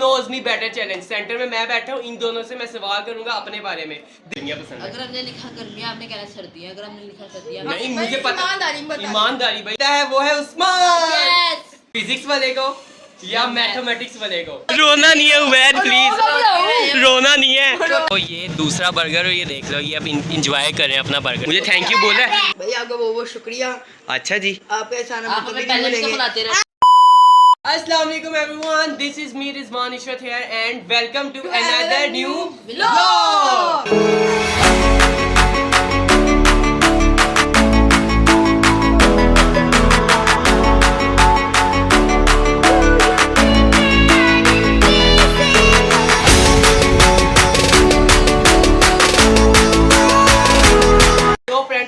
Knows me better challenge. Centre में मैं बैठा हूँ, इन दोनों से मैं सवाल करूंगा अपने बारे में। दुनिया पसंद है। अगर हमने लिखा गर्मियाँ, आपने कहना सर्दियाँ। अगर हमने लिखा सर्दियाँ, नहीं मुझे पता, ईमानदारी ईमानदारी भाई है, वो है उस्मान। Yes! फिजिक्स वाले को या मैथमेटिक्स वाले को। रोना नहीं है उबैद, प्लीज रोना नहीं है। तो ये दूसरा बर्गर और ये देख लो, ये अब इंजॉय कर रहे हैं अपना बर्गर। मुझे थैंक यू बोला है भाई आपका बहुत शुक्रिया। अच्छा जी, आप ऐसा आप हमें पहले से बुलाते रहे। अस्सलाम वालेकुम everyone, this is me Rizwan Ishrat here and welcome to another new vlog.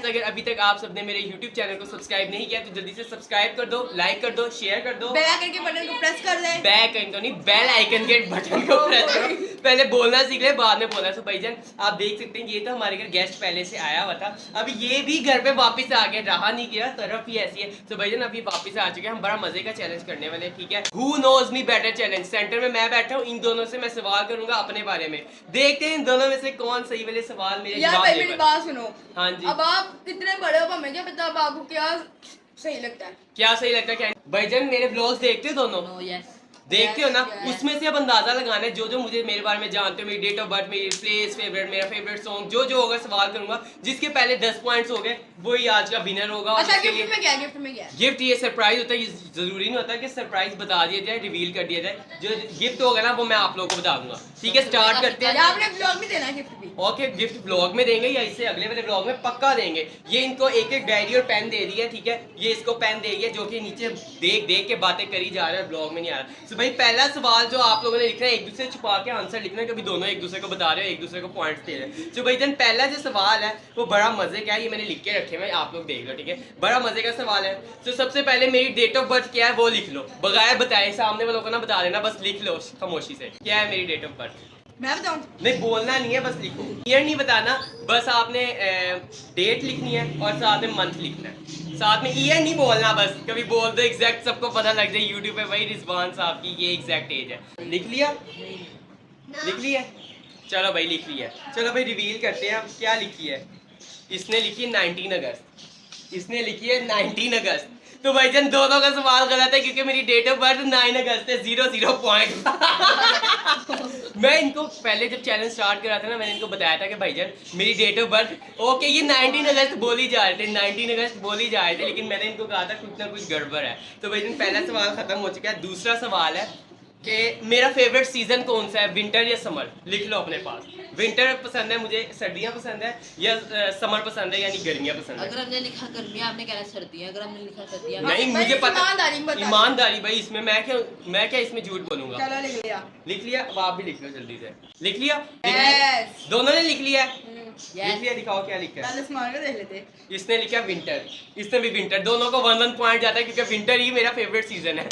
अगर अभी तक आप सबने मेरे YouTube चैनल को सब्सक्राइब नहीं किया तो जल्दी से सब्सक्राइब कर दो, लाइक कर दो, शेयर कर दो, बेल आइकन के बटन को प्रेस कर दे। बैक आइकन तो नहीं, बेल आइकन के बटन को प्रेस करो। पहले बोलना सीख ले, बाद में बोलना। तो भाईजान आप देख सकते हैं, ये तो हमारे घर गेस्ट पहले से आया हुआ था, अब ये भी घर पे वापस आ गया, रहा नहीं गया, तरफ ही ऐसी है। तो भाईजान अभी वापस आ चुके हैं, हम बड़ा मजे का चैलेंज करने वाले हैं, ठीक है। Who knows me better challenge. Centre में मैं बैठा हूँ, इन दोनों से मैं सवाल करूंगा अपने बारे में। देखते हैं इन दोनों में से कौन सही वाले सवाल मेरे यार जवाब भाई दे मेरी पाए। बात सुनो। हाँ जी, अब आप इतने बड़े हो, हमें क्या पता अब आपको क्या सही लगता है। क्या सही लगता है क्या? भाईजान मेरे ब्लॉग्स देखते हो दोनों? No, yes. देखते हो ना, Yes, yes. उसमें से अब अंदाजा लगाना है, जो जो मुझे मेरे बारे में जानते हो, मेरी डेट ऑफ बर्थ, मेरी प्लेस फेवरेट, मेरा फेवरेट सॉन्ग, जो जो होगा सवाल करूंगा। जिसके पहले 10 पॉइंट्स हो गए वही आज का विनर होगा। अच्छा गिफ्ट में क्या है? गिफ्ट में क्या है? गिफ्ट ये सरप्राइज होता है, ये जरूरी नहीं होता कि सरप्राइज बता दिया जाए, रिवील कर दिया जाए। जो गिफ्ट होगा ना वो मैं आप लोगों को बता दूंगा, ठीक है। स्टार्ट करते हैं। या आपने ब्लॉग में देना है गिफ्ट भी? ओके, गिफ्ट ब्लॉग में देंगे या इससे अगले वाले ब्लॉग में पक्का देंगे। ये इनको एक एक डायरी और पेन दे दिया, ठीक है। ये इसको पेन दे दिया जो कि नीचे देख देख के बातें करी जा रहा है, ब्लॉग में नहीं आ रहा। तो भाई पहला सवाल जो आप लोगों ने लिखना है, एक दूसरे छुपा के आंसर लिखना है, कभी दोनों एक दूसरे को बता रहे हो, एक दूसरे को पॉइंट्स दे रहे हैं। तो भाई जन पहला जो सवाल है वो बड़ा मजे का है, ये मैंने लिख के रखे हैं, आप लोग देख लो, ठीक है। बड़ा मजे का सवाल है। तो सबसे पहले मेरी डेट ऑफ बर्थ क्या है वो लिख लो, बगैर बताए, सामने वालों को ना बता देना, बस लिख लो खामोशी से। क्या है मेरी डेट ऑफ बर्थ? मैं बताऊं? नहीं बोलना नहीं है, बस लिखो। ईयर नहीं बताना, बस आपने डेट लिखनी है और साथ में मंथ लिखना है। साथ में ईयर नहीं बोलना, बस कभी बोल दो एग्जैक्ट, सबको पता लग जाए यूट्यूब पे भाई रिजवान साहब की ये एग्जैक्ट एज है। लिख लिया? लिख लिया? चलो भाई लिख लिया। चलो भाई रिवील करते हैं, अब क्या लिखी है। इसने लिखी है 19 अगस्त, इसने लिखी है 19 अगस्त। तो भाईजान दोनों का सवाल गलत है क्योंकि मेरी डेट ऑफ बर्थ 9 अगस्त है। 0 पॉइंट। मैं इनको पहले जब चैलेंज स्टार्ट करा था ना, मैंने इनको बताया था कि भाईजान मेरी डेट ऑफ बर्थ ओके ये 19 अगस्त बोली जा रहे थे, 19 अगस्त बोली जा रहे थे, लेकिन मैंने इनको कहा था कुछ ना कुछ गड़बड़ है। तो भाईजान पहला सवाल खत्म हो चुका है। दूसरा सवाल है कि मेरा फेवरेट सीजन कौन सा है, विंटर या समर? लिख लो अपने पास। विंटर पसंद है मुझे, सर्दियाँ पसंद है, या समर पसंद है यानी गर्मियाँ पसंद है। अगर हमने लिखा गर्मियाँ, आपने कहना सर्दियाँ। अगर हमने लिखा सर्दियाँ, नहीं भाई, मुझे पता, ईमानदारी में बता। ईमानदारी भाई इसमें मैं क्या इसमें झूठ बोलूंगा। चलो लिख लिया। लिख लिया? अब आप भी लिख लो जल्दी से। लिख लिया? Yes. दोनों ने लिख लिया है? yes. लिख लिया? दिखाओ क्या लिखा है। पहले स्मार्ट को देख लेते। इसने लिखा विंटर, इसने भी विंटर। दोनों को 1 पॉइंट जाता है क्योंकि विंटर ही मेरा फेवरेट सीजन है।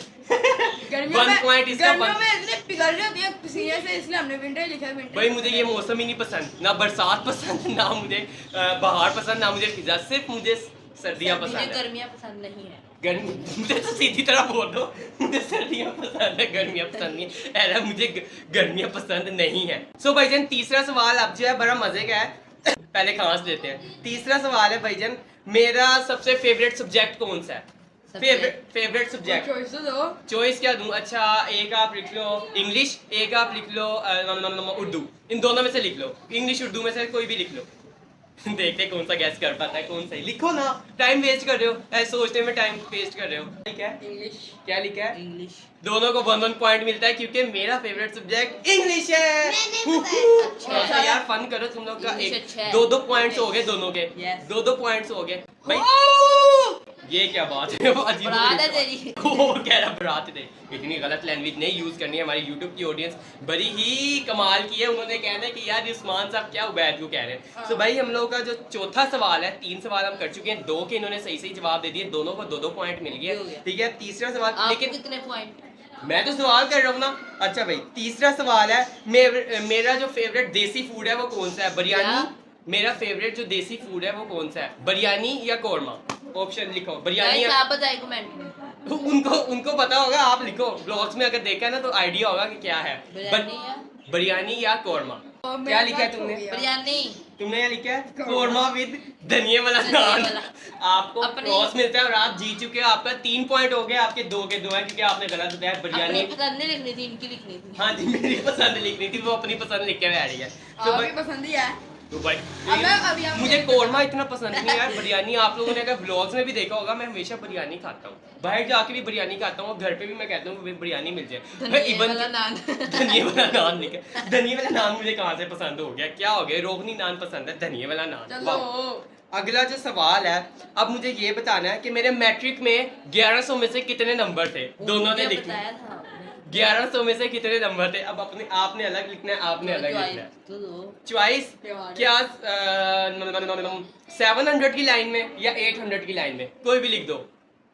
गर्मियों 1 पॉइंट इसका। गर्मियों में इतने पिघल जाती है पसीने से, इसलिए हमने विंटर लिखा है। विंटर भाई मुझे ये मौसम ही नहीं पसंद, ना बरसात पसंद, ना मुझे बाहर पसंद, ना मुझे फिजा, सिर्फ मुझे सर्दियाँ मुझे पसंद है। गर्मियाँ पसंद नहीं है। गर्मी मुझे तो सीधी तरह बोल दो, मुझे सर्दियाँ पसंद है, गर्मियाँ पसंद नहीं है। ऐसा मुझे गर्मियाँ पसंद नहीं है। सो भाईजान तीसरा सवाल अब जो है बड़ा मजे का है। पहले खांस लेते हैं। तीसरा सवाल है भाईजान, मेरा सबसे फेवरेट सब्जेक्ट कौन सा है? फेवरेट सब्जेक्ट चॉइस तो दो। चॉइस क्या दूं? अच्छा एक आप लिख लो इंग्लिश, एक आप लिख लो उर्दू। इन दोनों में से लिख लो, इंग्लिश उर्दू में से कोई भी लिख लो। देखते कौन सा गैस कर पाता है, कौन सा। लिखो ना, टाइम वेस्ट कर रहे हो, ऐसे सोचने में टाइम वेस्ट कर रहे हो। ठीक है, इंग्लिश। क्या लिखा है? इंग्लिश। दोनों को 1 पॉइंट मिलता है क्योंकि मेरा फेवरेट सब्जेक्ट इंग्लिश है। अच्छा यार फन करो तुम लोग का। English एक अच्छा है। 2 पॉइंट्स हो गए दोनों के। Yes. 2 पॉइंट्स हो गए भाई। ये क्या बात है? अजीब बरात है तेरी। वो कह रहा बरात है। इतनी गलत लैंग्वेज नहीं यूज करनी है। हमारी यूट्यूब की ऑडियंस बड़ी ही कमाल की है, उन्होंने कहना है कि यार उस्मान साहब क्या उबैद को कह रहे हैं। तो भाई हम लोग का जो चौथा सवाल है, 3 सवाल हम कर चुके हैं, 2 के इन्होंने सही सही जवाब दे दिए, दोनों को 2 पॉइंट मिल गए। ठीक है, तीसरा सवाल, आपको लेकिन कितने पॉइंट? मैं तो सवाल कर रहा हूँ ना। अच्छा भाई तीसरा सवाल है, मेरा जो फेवरेट देसी फूड है वो कौन सा है? बिरयानी। मेरा फेवरेट जो देसी फूड है वो कौन सा है? बिरयानी या कोरमा? ऑप्शन लिखो, बिरयानी Guys, या आप बताइए कमेंट में। उनको उनको पता होगा, आप लिखो ब्लॉग्स में, अगर देखा ना तो आइडिया होगा कि क्या है। बिरयानी या बिरयानी या कोरमा। क्या लिखा है तुमने? बिरयानी। तुमने क्या लिखा है? कोरमा विद धनिया वाला नान। आपको क्रॉस मिलता है और आप जीत चुके हो। आपका 3 पॉइंट हो गए, आपके 2 के 2 है क्योंकि आपने गलत बताया। बिरयानी अपनी पसंद नहीं लिखनी थी, इनकी लिखनी थी। हाँ जी, मेरी पसंद लिखनी थी, वो अपनी पसंद लिख के आ रही है। तो आपकी पसंद ही है। तो भाई अभी हम मुझे कोरमा इतना पसंद नहीं है यार। बिरयानी आप लोगों ने अगर व्लॉग्स में भी देखा होगा, मैं हमेशा बिरयानी खाता हूँ, बाहर जाके भी बिरयानी खाता हूँ, घर पे भी मैं कहता हूँ बिरयानी मिल जाए। धनिया वाला नान। धनिया वाला नान निकल, धनिया वाला नान मुझे कहाँ से पसंद हो गया? क्या हो गया? रोगनी नान पसंद है, धनिया वाला नान। चलो अगला जो सवाल है, अब मुझे ये बताना है कि मेरे मैट्रिक में 1100 में से कितने नंबर थे? दोनों ने लिखे। बताया था 1100 में से कितने नंबर थे? अब अपने आपने अलग लिखना है, आपने अलग लिखना है। चॉइस क्या 700 की लाइन में या 800 की लाइन में? कोई भी लिख दो,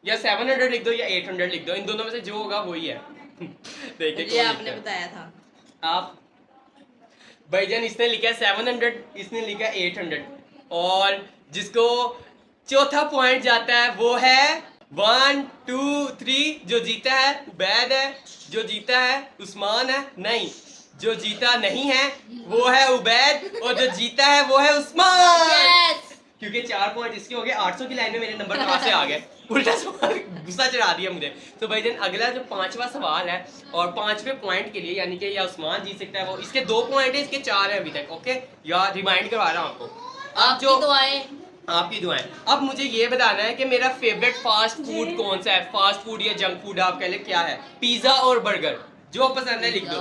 या 700 लिख दो या 800 लिख दो, इन दोनों में से जो होगा वही है। देखिए ये आपने बताया था। आप भाईजान, इसने लिखा है 700, इसने लिखा है 800, और जिसको चौथा पॉइंट जाता है वो है 1 2 3। जो जीता है उबैद है, जो जीता है उस्मान है, नहीं, जो जीता नहीं है वो है उबैद, और जो जीता है वो है उस्मान। Yes! क्योंकि 4 पॉइंट इसके हो गए। 800 की लाइन में मेरे नंबर कहाँ से आ गए? उल्टा सवाल, गुस्सा चढ़ा दिया मुझे। तो भाईजान अगला जो 5वां सवाल है, और 5वें पॉइंट के लिए यानी कि या उस्मान जीत सकता है, वो इसके 2 पॉइंट है, इसके 4 है अभी तक। ओके, या रिमाइंड करवा रहा हूँ आपको। अब जो आपकी दुआएं, अब मुझे ये बताना है कि मेरा फेवरेट फास्ट फूड कौन सा है? फास्ट फूड या जंक फूड आप कह ले, क्या है? पिज्जा और बर्गर, जो पसंद है लिख दो।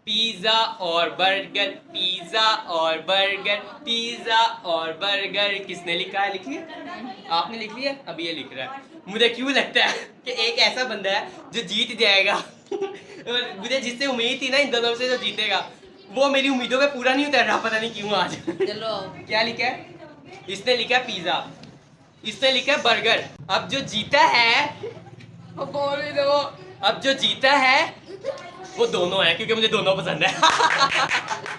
पिज्जा और बर्गर, पिज्जा और बर्गर, पिज्जा और बर्गर। किसने लिखा है? लिख लिया? आपने लिख लिया? अब ये लिख रहा है। मुझे क्यों लगता है कि एक ऐसा बंदा है जो जीत जाएगा। और मुझे जिससे उम्मीद थी ना इन दोनों से जो जीतेगा, वो मेरी उम्मीदों पे पूरा नहीं उतर रहा, पता नहीं क्यों आज। चलो क्या लिखा है? इसने लिखा है पिज्जा, इसने लिखा है बर्गर। अब जो जीता है, बोल ही दो। अब जो जीता है वो दोनों है, क्योंकि मुझे दोनों पसंद है।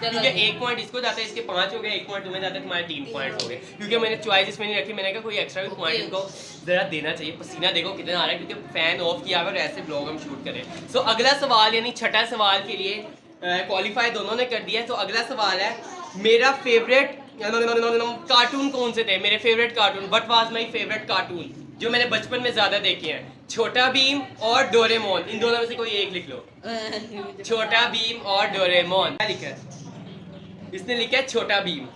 क्योंकि 1 पॉइंट इसको जाता है, इसके 5 हो गए, 1 पॉइंट तुम्हें जाता है, तुम्हारे 3 पॉइंट हो गए। क्योंकि मैंने चॉइस इसमें नहीं रखी, मैंने कहा कोई एक्स्ट्रा भी पॉइंट इनको जरा देना चाहिए। पसीना देखो कितना आ रहा है, क्योंकि फैन ऑफ किया हुआ और ऐसे ब्लॉग हम शूट करें। सो अगला सवाल यानी छठा सवाल के लिए क्वालिफाई दोनों ने कर दिया है। तो अगला सवाल है, मेरा फेवरेट कार्टून कौन से थे? मेरे favourite cartoon, what was my favourite cartoon, जो मैंने बचपन में ज्यादा देखे हैं? छोटा भीम और डोरेमोन, इन दोनों में से कोई एक लिख लो। छोटा भीम और डोरेमोन। क्या लिखा है? इसने लिखा है छोटा भीम,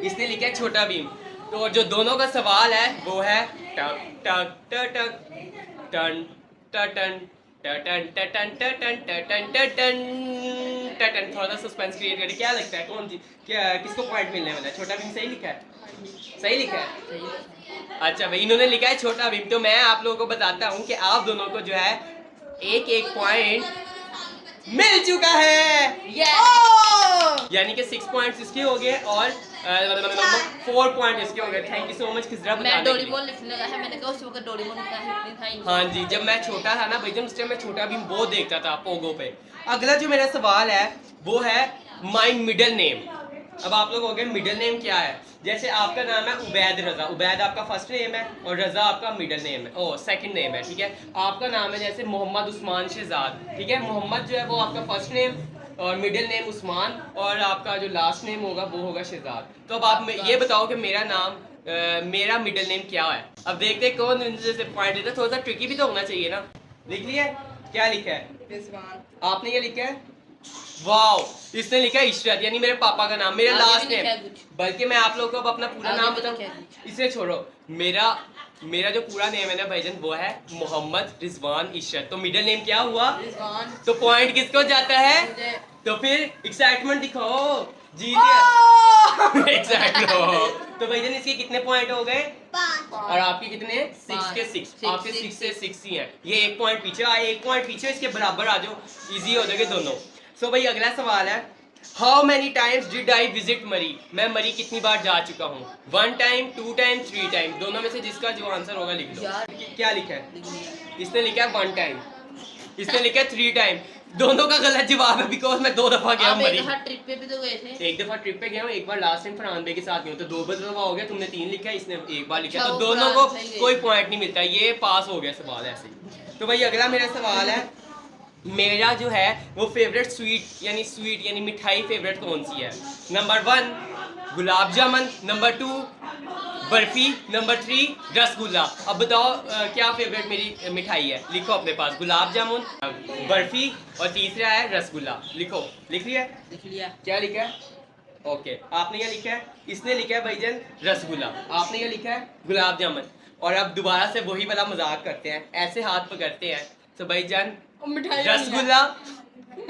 इसने लिखा है छोटा भीम। तो जो दोनों का सवाल है वो है टक टक टक टक टन टन टन टन टन टन टन टन। थोड़ा सा सस्पेंस क्रिएट करें। क्या लगता है कौन क्या किसको पॉइंट मिलने वाला है? छोटा भीम सही लिखा है? सही लिखा है? अच्छा भाई, इन्होंने लिखा है छोटा भीम। तो मैं आप लोगों को बताता हूँ कि आप दोनों को जो है एक पॉइंट मिल चुका है। यानी कि 6 पॉइंट्स इसके हो गए और 4 पॉइंट इसके हो गए। Thank you so much Keesara बताने के लिए। मैं डोरेमोन लिखने लगा है, मैंने कहा उस वक्त डोरेमोन लिखा है। हाँ जी, जब मैं छोटा था ना भाई, जब उस टाइम मैं छोटा भीम बहुत देखता था पोगो पे। अगला जो मेरा सवाल है वो है माय मिडिल नेम। अब आप लोग हो गए मिडिल नेम क्या है? जैसे आपका नाम है उबैद रजा, उबैद आपका फर्स्ट नेम है और रजा आपका मिडिल नेम है, ओ सेकंड नेम है, ठीक है। आपका नाम है जैसे मोहम्मद उस्मान शहजाद, ठीक है। मोहम्मद जो है वो आपका फर्स्ट नेम और मिडिल नेम उस्मान, और आपका जो लास्ट नेम होगा वो होगा शहजाद। तो अब आप ये बताओ कि मेरा नाम मेरा मिडिल नेम क्या है? अब देखते हैं कौन जैसे पॉइंट देता है। थोड़ा सा ट्रिकी भी तो होना चाहिए ना। लिख लिया? क्या लिखा है? आपने ये लिखा है? वाओ, इसने लिखा है इशरत, यानी मेरे पापा का नाम, मेरा लास्ट नेम। बल्कि मैं आप लोगों को अब अपना पूरा नाम बताऊं, इसे छोड़ो। मेरा जो पूरा नेम है ना भाईजान वो है मोहम्मद रिजवान इशरत। तो मिडिल नेम क्या हुआ? तो पॉइंट किसको जाता है? तो फिर एक्साइटमेंट दिखाओ, जीत गया। एक्साइट हो। तो भाईजान इसके कितने पॉइंट हो गए? 5। और आपके कितने? 6 के 6। आपके 6 से 6 ही हैं। ये 1 पॉइंट पीछे आए, 1 पॉइंट पीछे, इसके बराबर आ जाओ, इजी हो जाएंगे दोनों। सो भाई अगला सवाल है, how many times did I visit मरी? मैं मरी कितनी बार जा चुका हूँ? 1 टाइम, 2 टाइम, 3 टाइम। दोनों में से जिसका जो आंसर होगा लिख लो। क्या लिखा है? इसने लिखा है 1 टाइम, इसने लिखा है 3 टाइम। दोनों का गलत जवाब है, बिकॉज मैं 2 दफा गया हूँ मरी। एक दफा ट्रिप पे भी तो गए थे। एक दफा ट्रिप पे गया हूँ, एक बार लास्ट टाइम फरहान भाई के साथ गया हूँ। तो 2 दफा हो गया। तुमने 3 लिखा है, इसने 1 बार लिखा है। तो दोनों को कोई पॉइंट नहीं मिलता। ये पास हो गया सवाल ऐसे ही। तो भाई अगला मेरा सवाल है, मेरा जो है वो फेवरेट स्वीट यानी मिठाई फेवरेट कौन सी है? Number 1 gulab jamun, number 2 barfi, number 3 rasgulla. अब बताओ क्या फेवरेट मेरी मिठाई है? लिखो अपने पास, गुलाब जामुन, बर्फी और तीसरा है रसगुल्ला। लिखो, लिख लिया? लिख लिया। क्या लिखा है? ओके, आपने क्या लिखा है? इसने लिखा है भाईजान रसगुल्ला, आपने क्या लिखा है? गुलाब जामुन। और अब दोबारा से वही वाला मजाक करते हैं, ऐसे हाथ पकड़ते हैं। तो भाईजान मिठाई रसगुल्ला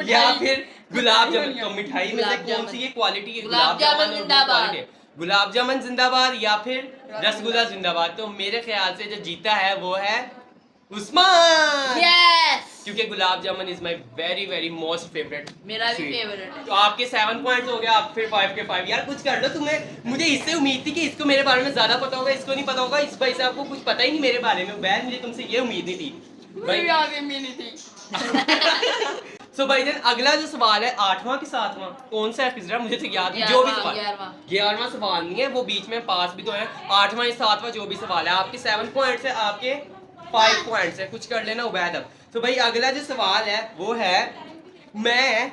या फिर गुलाब जामुन, तो मिठाई में से गुलाब कौन जामुन। सी ये क्वालिटी है? गुलाब जामुन और वो जिंदाबाद। quality है। गुलाब जामुन जिंदाबाद या फिर रसगुल्ला जिंदाबाद। तो मेरे ख्याल से जो जीता है वो है उस्मान, यस, क्योंकि gulab jamun is my very very most favourite. मेरा भी फेवरेट है। तो आपके 7 पॉइंट्स हो गया, आप फिर 5 के 5। यार कुछ कर लो तुम्हें, मुझे इससे उम्मीद थी कि इसको मेरे बारे में ज्यादा पता होगा, इसको नहीं पता होगा। इस भाई साहब को कुछ पता ही नहीं मेरे बारे में। बैन मुझे तुमसे ये उम्मीद नहीं थी मेरी भाई। आगे मिली थी। सो भाईजान अगला जो सवाल है 8वां कि 7वां, कौन सा है पिजरा? मुझे तो याद नहीं। जो भी सवाल 11वां सवाल नहीं है, वो बीच में पास भी तो है। 8वां या 7वां जो भी सवाल है, आपके 7 पॉइंट्स है, आपके 5 पॉइंट्स है। कुछ कर लेना उबैद। अब तो भाई अगला जो सवाल है वो है, मैं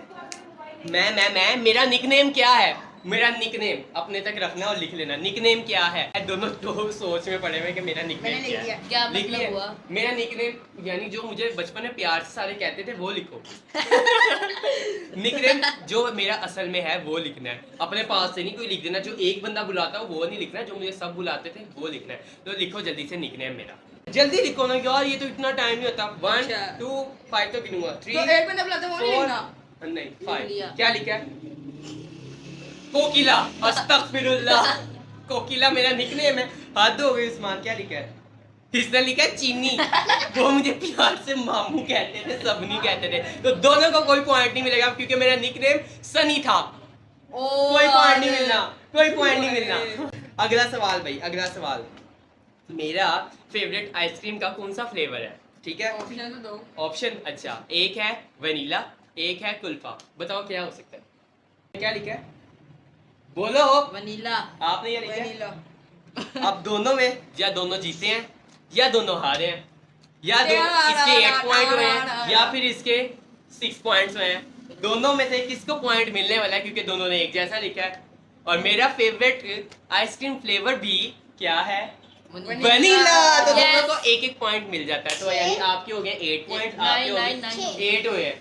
मेरा निकनेम क्या है? मेरा निकनेम अपने तक रखना और लिख लेना, निकनेम क्या है? दोनों तो सोच में पड़े हुए कि मेरा निकनेम मैंने क्या लिख है। क्या लिख मतलब लिया? हुआ? मेरा निकनेम यानी जो मुझे बचपन में प्यार से सारे कहते थे वो लिखो। निकनेम जो मेरा असल में है वो लिखना है, अपने पास से नहीं कोई लिख देना। जो एक बंदा बुलाता हो वो नहीं लिखना, जो मुझे सब बुलाते थे वो लिखना है। तो लिखो जल्दी से निकनेम मेरा, जल्दी लिखो ना यार, ये तो इतना टाइम नहीं होता। 1 2 5 तो गिनूंगा, 3 तो एक बंदा बुलाते वो नहीं 4 लिखना। नहीं 5। लिया। क्या लिखा है? कोकिला। अस्तगफिरुल्लाह, कोकिला मेरा निकनेम है। हद हो गई उस्मान। क्या लिखा है? इसने लिखा है चीनी। वो मुझे प्यार से मामू कहते थे, सब नहीं कहते थे। तो दोनों को कोई पॉइंट नहीं मिलेगा क्योंकि मेरा निकनेम सनी था। कोई पॉइंट नहीं मिलना, कोई पॉइंट नहीं मिलना। अगला सवाल भाई, अगला सवाल, मेरा फेवरेट आइसक्रीम का कौन सा फ्लेवर है? ठीक है, ऑप्शन तो दो। ऑप्शन, अच्छा, एक है वनीला, एक है कुल्फा। बताओ क्या हो सकता है? क्या लिखा है? बोलो। वनीला। आपने ये लिखा है? वनीला। अब दोनों में या दोनों जीते हैं या दोनों हारे हैं, या टेढ़ा इसके 8 पॉइंट हुए टेढ़ा हैं या फिर इसके 6 पॉइंट्स हुए हैं। दोनों में से किसको पॉइंट मिलने वाला है क्योंकि दोनों ने एक जैसा लिखा है। और मेरा फेवरेट आइसक्रीम फ्लेवर भी क्या है? वनीला। तो Yes. दोनों को एक एक पॉइंट मिल जाता है। तो यानी आपके हो गए 8 पॉइंट, आपके हो गए 8 हुए हैं।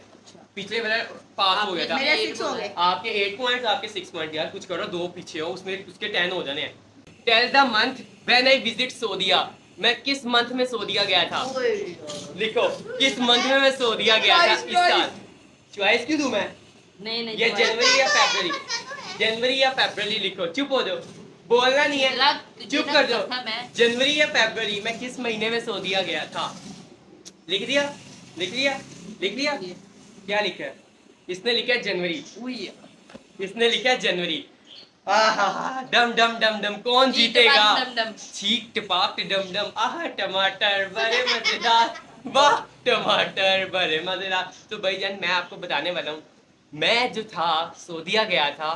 पिछले वाला पास हो गया था। मेरे 6 हो गए। आपके 8 पॉइंट्स, आपके 6 पॉइंट। यार कुछ करो, 2 पीछे हो, उसमें उसके 10 हो जाने हैं। Tell the month when I visit Saudi. मैं किस मंथ में सऊदीया गया था? लिखो, किस मंथ में मैं सऊदीया गया था इस साल? चॉइस क्यों दूं मैं? नहीं ये जनवरी या फरवरी? जनवरी या फरवरी लिखो। चुप हो जाओ, बोलना नहीं है, चुप कर जाओ। जनवरी या फरवरी, मैं किस महीने में सऊदीया गया था? लिख दिया, लिख लिया, लिख लिया। क्या लिखा है? इसने लिखा है जनवरी, इसने लिखा है जनवरी। आहा, डम डम डम डम, कौन जीतेगा? चीक टपाक डम डम। आहा, टमाटर बड़े मजेदार, वाह टमाटर बड़े मजेदार। तो भाई जान मैं आपको बताने वाला हूँ, मैं जो था सऊदीया गया था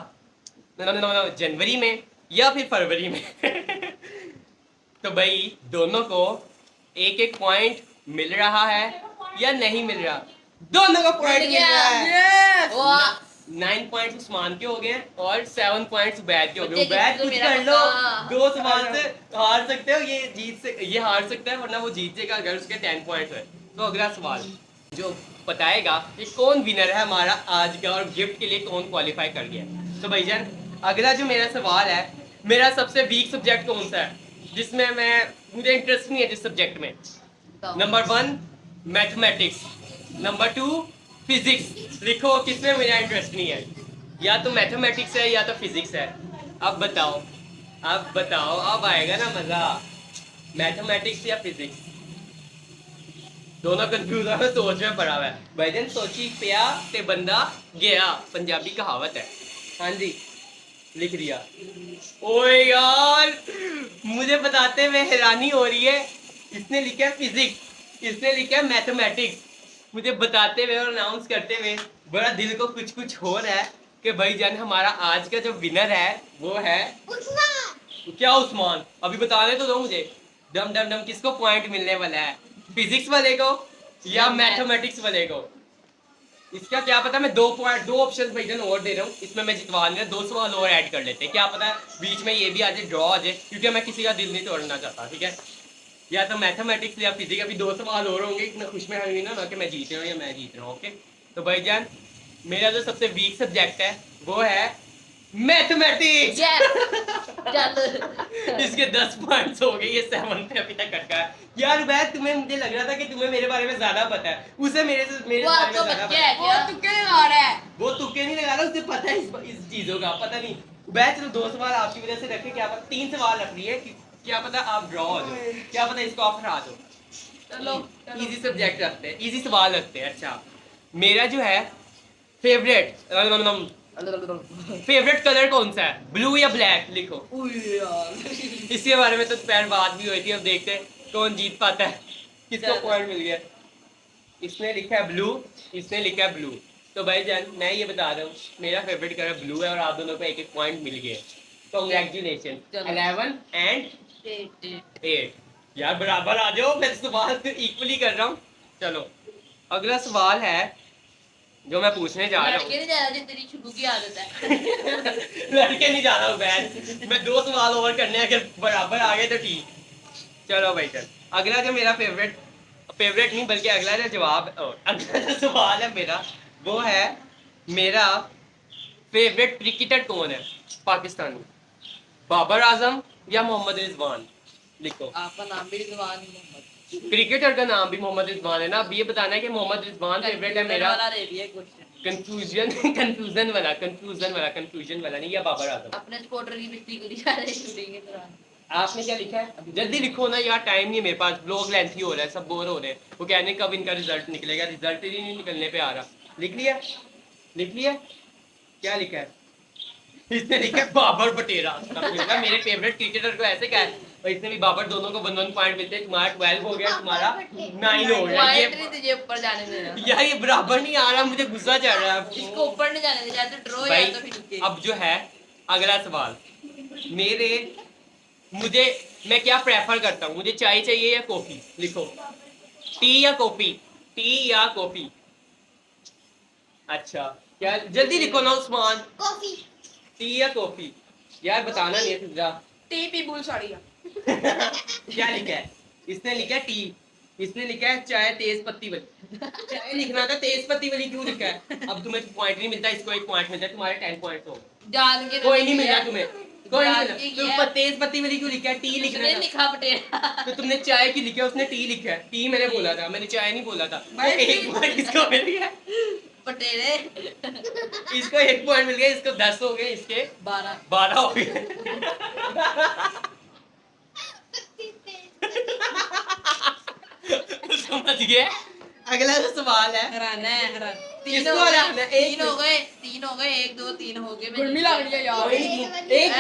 जनवरी में या फिर फरवरी में। तो भाई दोनों को एक एक पॉइंट मिल रहा है या नहीं मिल रहा? दोनों को पॉइंट मिल रहा है। यस। 9 पॉइंट्स उस्मान के हो गए और 7 पॉइंट्स उबैद के हो गए। मुझे उबैद तो कुछ मेरा कर लो, पता। 2 सवाल से हार सकते हो। ये हार सकता है, वरना वो जीत जाएगा अगर उसके 10 पॉइंट्स है। तो अगला सवाल जो बताएगा कि कौन विनर है हमारा आज का और गिफ्ट के लिए कौन क्वालिफाई कर गया। तो भाईजान अगला जो मेरा सवाल है, मेरा सबसे वीक सब्जेक्ट कौन सा है जिसमें मुझे इंटरेस्ट नहीं है जिस सब्जेक्ट में? Number 1 mathematics, number 2 physics. लिखो किसमें मेरा इंटरेस्ट नहीं है, या तो मैथमेटिक्स है या तो फिजिक्स है। अब बताओ, अब बताओ, अब आएगा ना मजा। मैथमेटिक्स या फिजिक्स? दोनों कंफ्यूज है, सोच में पड़ा हुआ है। भाईजान सोची पिया ते बंदा गया, पंजाबी कहावत है। हाँ जी, लिख दिया। ओए यार, मुझे बताते हुए हैरानी हो रही है। इसने लिखा है फिजिक्स, इसने लिखा है मैथमेटिक्स। मुझे बताते हुए और अनाउंस करते हुए बड़ा दिल को कुछ कुछ हो रहा है कि भाईजान हमारा आज का जो विनर है वो है उस्मान। क्या उस्मान? अभी बताने तो दो मुझे। डम डम डम, किसको पॉइंट मिलने वाला है? फिजिक्स वाले को या मैथमेटिक्स वाले को। इसका क्या पता, मैं दो ऑप्शन भाईजान और दे रहा हूँ, इसमें मैं जितवा नहीं रहा, 2 सवाल और ऐड कर लेते हैं, क्या पता बीच में ये भी आ जाए, ड्रॉ आ जाए, क्योंकि मैं किसी का दिल नहीं तोड़ना चाहता, ठीक है। या तो मैथमेटिक्स या फिजिक्स, अभी 2 सवाल और होंगे, इतना खुश में हुई ना कि मैं जीत रहा हूँ या मैं जीत रहा हूँ। ओके, तो भाईजान मेरा जो सबसे वीक सब्जेक्ट है वो है मैथमेटिक्स। इसके 10 पॉइंट्स हो गए, ये 7 पे अभी तक अटका है। यार वैद, तुम्हें, मुझे लग रहा था कि तुम्हें मेरे बारे में ज्यादा पता है, उसे मेरे बारे में ज्यादा पता है। वो तुक्के लगा रहा है। वो तुक्के नहीं लगा रहा, उसे पता है इस चीजों का, पता नहीं। वैद चलो 2 सवाल आपकी वजह से रखे, क्या पता 3 सवाल रख रही है, क्या पता आप ड्रॉ हो जाओ, क्या पता इसको आप हरा दो। चलो इजी सब्जेक्ट रखते हैं, इजी सवाल रखते हैं। अच्छा, मेरा जो है फेवरेट कलर कौन सा है, ब्लू या ब्लैक, लिखो। इसके बारे में तो पैर बात भी हुई थी, अब देखते हैं कौन जीत पाता है, किसको पॉइंट मिल गया। इसने लिखा है ब्लू, इसने लिखा है ब्लू, तो भाई जान मैं ये बता रहा हूँ मेरा फेवरेट कलर ब्लू है और आप दोनों को 1-1 पॉइंट मिल गए। कॉन्ग्रेचुलेशन। 11 एंड 8 यार बराबर आ जाओ, मैं सवाल इक्वली कर रहा हूँ। चलो अगला सवाल है जो मैं पूछने जा रहा हूँ। लड़के नहीं जा रहा, तेरी शुरू की आदत है। लड़के नहीं जा रहा हूँ मैं 2 सवाल और करने हैं, अगर बराबर आ गए तो ठीक। चलो भाई चल, अगला जो मेरा फेवरेट नहीं बल्कि अगला जो अगला जो सवाल है मेरा, वो है मेरा फेवरेट क्रिकेटर कौन है पाकिस्तानी, बाबर आजम या मोहम्मद रिजवान, लिखो। आपका नाम भी रिजवान मोहम्मद, क्रिकेटर का नाम भी मोहम्मद रिजवान है ना, अब ये बताना है कि मोहम्मद रिजवान फेवरेट है मेरा। कंफ्यूजन वाला नहीं, या बाबर आजम। अपने स्पोर्टर की बिस्ती को दिखा रहे शूटिंग के दौरान। आपने क्या लिखा है, जल्दी लिखो ना यार, टाइम नहीं है मेरे पास, ब्लॉग लेंथी हो रहा है, सब बोर हो रहे हैं। वो कहने कब इनका रिजल्ट निकलेगा, रिजल्ट ही नहीं निकलने पे आ रहा। लिख लिया क्या लिखा है, इसने लिखा है बाबर बटेरा। मेरे फेवरेट क्रिकेटर को ऐसे क्या है, और इसने भी बाबर, दोनों को 1 पॉइंट मिलते हैं। तुम्हारा 12 हो गया, तुम्हारा 9 हो गया। पॉइंट नहीं तुझे ऊपर जाने देना यार ये बराबर नहीं आ रहा, मुझे गुस्सा चढ़ रहा है। इसको ऊपर नहीं जाने दे, या तो ड्रॉ या तो फिर नीचे। अब जो है अगला सवाल, मैं क्या प्रेफर करता हूँ, मुझे चाय चाहिए या कॉफी, लिखो। टी या कॉफी। अच्छा क्या, जल्दी लिखो ना उस्मान। कॉफी। टी या कॉफी, यार बताना नहीं है तुझा। टी पी बुल साड़िया। क्या लिखा है, इसने लिखा है टी, इसने लिखा है चाय तेज पत्ती वाली। चाय लिखना था, तेज पत्ती वाली क्यों लिखा है। अब तुम्हें पॉइंट नहीं मिलता, इसको 1 पॉइंट मिलता है, तुम्हारे 10 पॉइंट हो। जान के कोई नहीं मिला तुम्हें, कोई नहीं मिला। तुम तेज पत्ती वाली क्यों लिखा है, टी लिखना उसने था। लिखा बटेरा। तो तुमने चाय की लिखा है, उसने टी लिखा है। टी मैंने बोला था, मैंने चाय नहीं बोला था। तो भाई 1 पॉइंट इसको मिल गया, बटेरे। इसको 1 पॉइंट मिल गया, इसको 10 हो गए, इसके 12 हो गए। समझ गए। अगला जो सवाल है, हराना है। किसको हराना है? 3 हो गए 1 2 3 हो गए। गुड़मी लग रही है यार। कोई नहीं, एक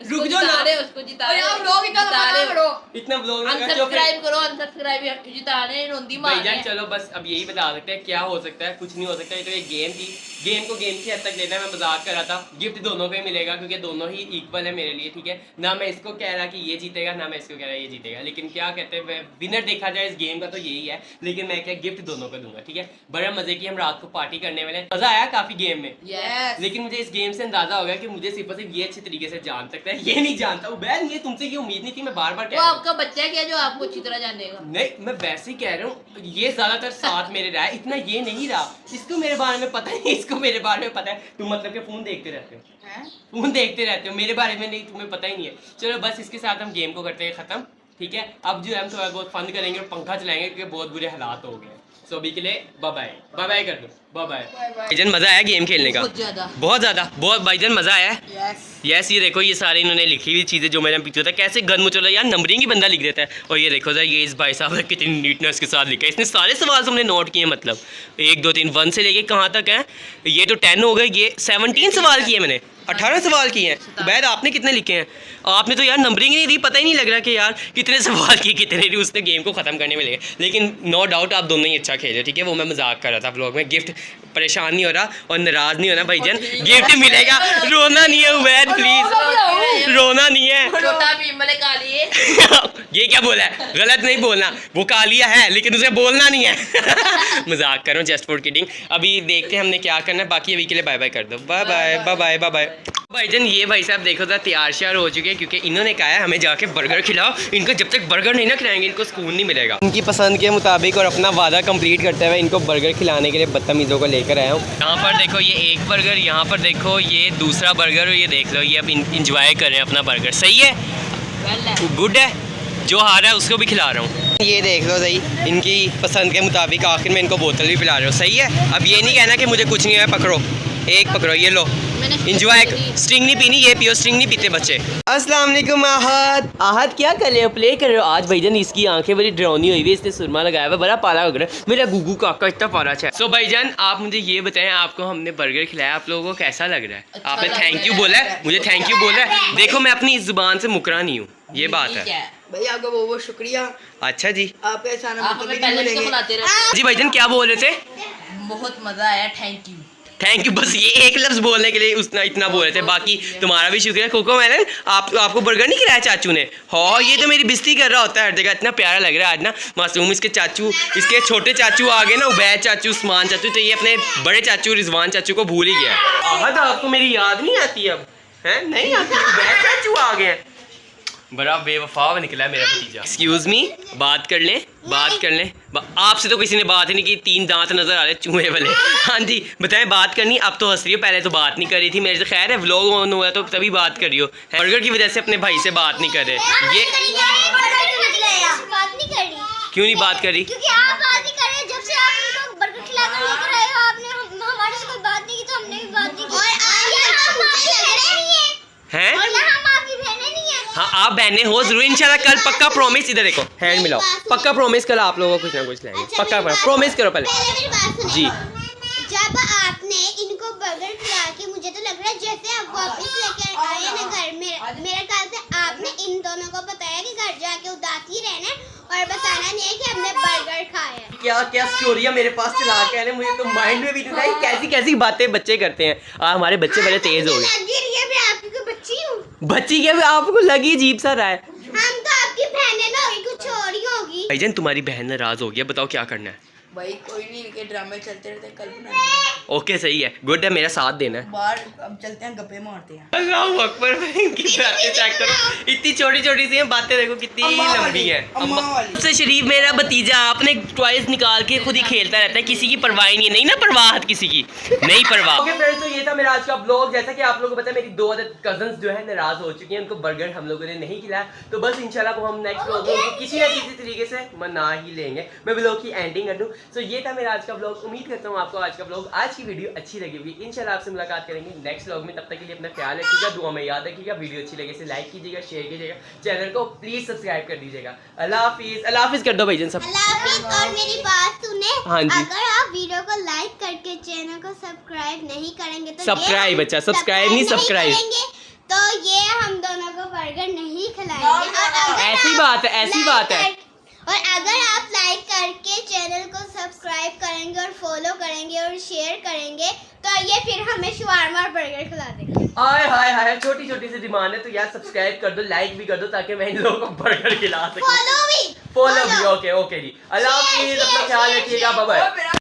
रुक जाओ ना, उसको जिता अरे आप लोग इतना मत करो। इतना ब्लॉग लगा चुप। अनसब्सक्राइब करो, अनसब्सक्राइब जिता रहे रोंदी मार भाईजान चलो बस अब यही बता सकते हैं क्या हो सकता है, कुछ नहीं हो सकता। ये तो एक गेम थी, गेम को गेम की हद तक लेना, मैं मजाक कर रहा था। गिफ्ट दोनों को ही मिलेगा क्योंकि दोनों ही इक्वल है मेरे लिए, ठीक है ना। मैं इसको कह रहा कि ये जीतेगा, ना मैं इसको कह रहा ये जीतेगा, लेकिन क्या कहते हैं विनर देखा जाए इस गेम का तो यही है। लेकिन मैं क्या गिफ्ट दोनों को दूंगा, ठीक है। बड़ा मजे की हम रात को पार्टी करने वाले हैं, मजा आया काफी गेम में। यस। लेकिन मुझे इस गेम से अंदाजा हो गया कि मुझे सिर्फ ये अच्छे तरीके से जान सकता है, ये नहीं जानता। उबैद ये तुमसे ये उम्मीद नहीं थी, मैं बार बार कह वो रहा हूं। आपका बच्चा है क्या जो आपको अच्छी तरह जानेगा? नहीं मैं वैसे ही कह रहा हूँ, ये ज्यादातर साथ मेरे रहा है, इतना ये नहीं रहा। इसको मेरे बारे में पता नहीं, इसको मेरे बारे में पता है। तुम मतलब कि फोन देखते रहते हो, फोन देखते रहते हो, मेरे बारे में नहीं, तुम्हें पता ही नहीं है। चलो बस इसके साथ हम गेम को करते हैं खत्म, ठीक है। अब जो है हम थोड़ा बहुत फन करेंगे और पंखा चलाएंगे क्योंकि बहुत बुरे हालात हो गए। सो अभी के लिए बाय बाय कर दो, बाय बाय। भाईजान मजा आया गेम खेलने का, बहुत ज्यादा बहुत भाईजान मजा आया। यस ये देखो, ये सारे इन्होंने लिखी हुई चीज़ें जो मैंने पीछे था, कैसे गन मुचला यार, नंबरिंग ही बंदा लिख देता है। और ये देखो ये इस भाई साहब ने कितनी नीटनेस के साथ लिखा है, इसने सारे सवाल हमने नोट किए, मतलब 1 2 3 1 से लेके कहाँ तक है। ये तो 10 हो गए, ये 17 सवाल किए मैंने, 18 सवाल किए हैं। उबैद आपने कितने लिखे हैं? आपने तो यार नंबरिंग नहीं दी, पता ही नहीं लग रहा कि यार कितने सवाल किए कितने नहीं उसने गेम को ख़त्म करने में लगे। लेकिन नो डाउट आप दोनों ही अच्छा खेले, ठीक है। वो मैं मजाक कर रहा था व्लॉग में। गिफ्ट परेशान नहीं हो रहा और नाराज़ नहीं होना भाईजान, गिफ्ट मिलेगा। रोना नहीं है उबैद, प्लीज़ रोना नहीं है। छोटा भीम वाले काली है। ये क्या बोला है? गलत नहीं बोलना, वो कालिया है लेकिन उसे बोलना नहीं है। मजाक कर रहा हूँ, जस्ट फॉर किडिंग। अभी देखते हैं हमने क्या करना है, बाकी अभी के लिए बाय बाय कर दो। Bye bye bye bye bye bye. भाईजान ये भाई साहब देखो तो तैयार श्यार हो चुके हैं क्योंकि इन्होंने कहा है हमें जाके बर्गर खिलाओ। इनको जब तक बर्गर नहीं ना खिलाएंगे इनको सुकून नहीं मिलेगा। उनकी पसंद के मुताबिक और अपना वादा कंप्लीट करते हुए इनको बर्गर खिलाने के लिए बदतमीज़ों को लेकर आया हूँ। यहाँ पर देखो ये एक बर्गर, यहाँ पर देखो ये दूसरा बर्गर और ये देख लो ये अब इंजॉय कर रहे हैं अपना बर्गर। सही है, गुड है। जो हारा है उसको भी खिला रहा हूँ। ये देख लो सही, इनकी पसंद के मुताबिक आखिर में इनको बोतल भी पिला रहे हो। सही है, अब ये नहीं कहना कि मुझे कुछ नहीं है। पकड़ो, एक पकड़ो, ये लो इंजॉय। स्ट्रिंग नहीं पीनी, ये पियो। स्ट्रिंग नहीं पीते बच्चे। अस्सलाम वालेकुम आहद। आहद क्या कर रहे हो? प्ले कर रहे हो? आज भाईजान इसकी आंखें बड़ी डरावनी हुई हुई, इसने सुरमा लगाया हुआ, बड़ा पाला लग रहा है। मेरा गुगू काका इतना पारा है। सो भाईजान आप मुझे ये बताएं, आपको हमने बर्गर खिलाया, आप लोगों को कैसा लग रहा है? अच्छा आपने थैंक यू बोला है, मुझे थैंक यू बोला है। देखो मैं अपनी इस जुबान से मुकरा नहीं हूँ, ये बात है। भाई आपका बहुत शुक्रिया। अच्छा जी, आपका एहसान आप हमें पहले से बुलाते रहे। जी भाईजान क्या बोल रहे थे? बहुत मजा आया, थैंक यू। थैंक यू, बस ये एक लफ्ज़ बोलने के लिए उसने इतना बोल रहे थे। बाकी तुम्हारा भी शुक्रिया। कोको मैलन आपको बर्गर नहीं खिलाया चाचू ने? हाँ, ये तो मेरी बेइज्जती कर रहा होता है हर जगह। इतना प्यारा लग रहा है आज ना, मासूम। इसके चाचू, इसके छोटे चाचू आ गए ना, उबैद चाचू, उस्मान चाचू, तो ये अपने बड़े चाचू रिजवान चाचू को भूल ही गया। आहद आपको मेरी याद नहीं आती अब? है नहीं आती? उबैद चाचू आ गए। बड़ा बेवफा निकला है मेरा भतीजा। एक्सक्यूज मी, बात कर लें, बात कर लें। आपसे तो किसी ने बात ही नहीं की, 3 दांत नजर आ रहे चूहे वाले। हाँ जी बताएं, बात करनी? अब तो हंस रही हो, पहले तो बात नहीं कर रही थी। मेरे से खैर है, व्लॉग ऑन हुआ तो तभी बात कर रही हो। बर्गर की वजह से अपने भाई से बात नहीं कर रहे। ये क्यों नहीं बात कर रही? क्योंकि आप बात नहीं कर रहे। जब से आप इनको बर्गर खिलाकर लेकर आए हो, आपने हमारे से कोई बात नहीं की, तो हमने भी बात नहीं की। और हम आपकी बहनें नहीं है। हैं? और हम आपकी बहनें नहीं है। हाँ आप बहने हो जरूर इंशाल्लाह। कल पक्का प्रॉमिस, इधर देखो हैंड मिलाओ, पक्का प्रॉमिस कल आप लोगों को कुछ ना कुछ लाएंगे। पक्का प्रॉमिस करो पहले। मेरी बात सुनो। जी। जब आपने इनको बर्गर खिला के, मुझे तो लग रहा है जैसे आप वापस लेकर आए ना घर में, मेरे ख्याल से आपने इन दोनों को बताया कि घर जाके उदासी रहना है और बताना नहीं है कि हमने बर्गर खाया है। क्या क्या स्टोरियाँ मेरे पास चला के आने, मुझे तो माइंड में भी नहीं आई कैसी कैसी बातें बच्चे करते हैं। हमारे बच्चे बड़े तेज हो गए। मैं आपकी कोई बच्ची हूँ? बच्ची क्या, आपको लगी अजीब सा रहा है। हम तो आपकी बहनें ना होगी, कुछ और ही होगी। भाईजान तुम्हारी बहन नाराज हो गया, बताओ क्या करना है? भाई कोई नहीं, इनके ड्रामे चलते रहते हैं, कल बनाएंगे। ओके सही है, गुड है, मेरा साथ देना है। बाहर अब चलते हैं, गप्पे मारते हैं। अल्लाह अकबर। इनकी बातें चेक करो, इतनी छोटी छोटी सी हैं बातें, देखो कितनी अम्मा वाली, लंबी है। अम्मा वाली। सबसे शरीफ मेरा भतीजा अपने टॉयज निकाल के खुद ही खेलता रहता है, किसी की परवाह ही नहीं है। नहीं ना परवाह किसी की, नहीं परवाह। ओके फ्रेंड्स, तो ये था मेरा आज का ब्लॉग। जैसा कि आप लोगों को पता है, मेरी 2 अदद कजन्स जो है नाराज हो चुकी हैं, उनको बर्गर हम लोगों ने नहीं खिलाया। तो बस इंशाल्लाह वो हम नेक्स्ट ब्लॉग में किसी ना किसी तरीके से मना ही लेंगे। मैं ब्लॉग की एंडिंग कर दूं। सो ये था मेरा आज का ब्लॉग। उम्मीद करता हूँ आपको आज का ब्लॉग, आज की वीडियो अच्छी लगी होगी। इंशाल्लाह आपसे मुलाकात करेंगे नेक्स्ट ब्लॉग में। तब तक के लिए अपना ख्याल रखिएगा, दुआ में याद रखिएगा। वीडियो अच्छी लगे से लाइक कीजिएगा, शेयर कीजिएगा, चैनल को प्लीज सब्सक्राइब कर दीजिएगा। अल्लाह हाफिज। अल्लाह हाफिज कर दो भाईजान सब। अल्लाह हाफिज़। और मेरी बात सुने, हाँ जी। अगर आप वीडियो को लाइक करके चैनल को सब्सक्राइब नहीं करेंगे तो सब्सक्राइब, अच्छा सब्सक्राइब नहीं सब्सक्राइब, तो ये हम दोनों को बर्गर नहीं खिलाएंगे। और अगर ऐसी आप बात है, ऐसी like बात है। और अगर आप लाइक करके चैनल को सब्सक्राइब करेंगे और फॉलो करेंगे और शेयर करेंगे तो ये फिर हमें शवारमा और बर्गर खिला देंगे। हाय हाय हाय, छोटी छोटी सी डिमांड है, तो यार सब्सक्राइब कर दो, लाइक भी कर दो, ताकि मैं इन लोगों को बर्गर खिला सकूं। फॉलो भी। फॉलो भी। ओके ओके जी। अल्लाह हाफिज, अपना ख्याल रखिएगा, बाय बाय।